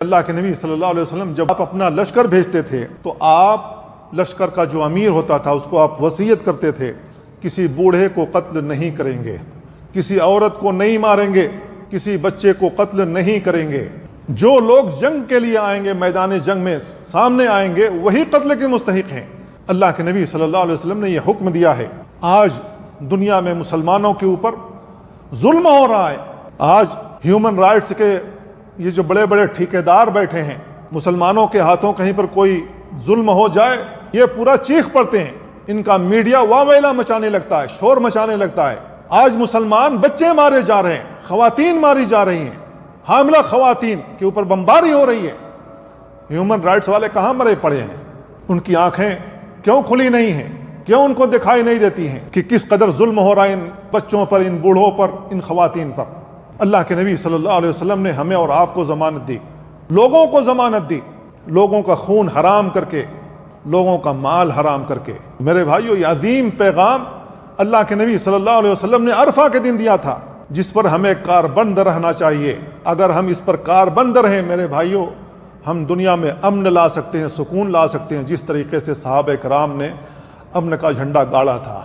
اللہ کے نبی صلی اللہ علیہ وسلم جب آپ اپنا لشکر بھیجتے تھے تو آپ لشکر کا جو امیر ہوتا تھا اس کو آپ وصیت کرتے تھے کسی بوڑھے کو قتل نہیں کریں گے، کسی عورت کو نہیں ماریں گے، کسی بچے کو قتل نہیں کریں گے، جو لوگ جنگ کے لیے آئیں گے میدان جنگ میں سامنے آئیں گے وہی قتل کے مستحق ہیں۔ اللہ کے نبی صلی اللہ علیہ وسلم نے یہ حکم دیا ہے۔ آج دنیا میں مسلمانوں کے اوپر ظلم ہو رہا ہے۔ آج ہیومن رائٹس کے یہ جو بڑے بڑے ٹھیکیدار بیٹھے ہیں، مسلمانوں کے ہاتھوں کہیں پر کوئی ظلم ہو جائے یہ پورا چیخ پڑتے ہیں، ان کا میڈیا واویلا مچانے لگتا ہے، شور مچانے لگتا ہے۔ آج مسلمان بچے مارے جا رہے ہیں، خواتین ماری جا رہی ہیں، حاملہ خواتین کے اوپر بمباری ہو رہی ہے۔ ہیومن رائٹس والے کہاں مرے پڑے ہیں؟ ان کی آنکھیں کیوں کھلی نہیں ہیں؟ کیوں ان کو دکھائی نہیں دیتی ہیں کہ کس قدر ظلم ہو رہا ہے ان بچوں پر، ان بوڑھوں پر، ان خواتین پر؟ اللہ کے نبی صلی اللہ علیہ وسلم نے ہمیں اور آپ کو ضمانت دی، لوگوں کو ضمانت دی، لوگوں کا خون حرام کر کے، لوگوں کا مال حرام کر کے۔ میرے بھائیو، یہ عظیم پیغام اللہ کے نبی صلی اللہ علیہ وسلم نے عرفہ کے دن دیا تھا، جس پر ہمیں کاربند رہنا چاہیے۔ اگر ہم اس پر کاربند رہیں میرے بھائیو، ہم دنیا میں امن لا سکتے ہیں، سکون لا سکتے ہیں، جس طریقے سے صحابہ کرام نے امن کا جھنڈا گاڑا تھا۔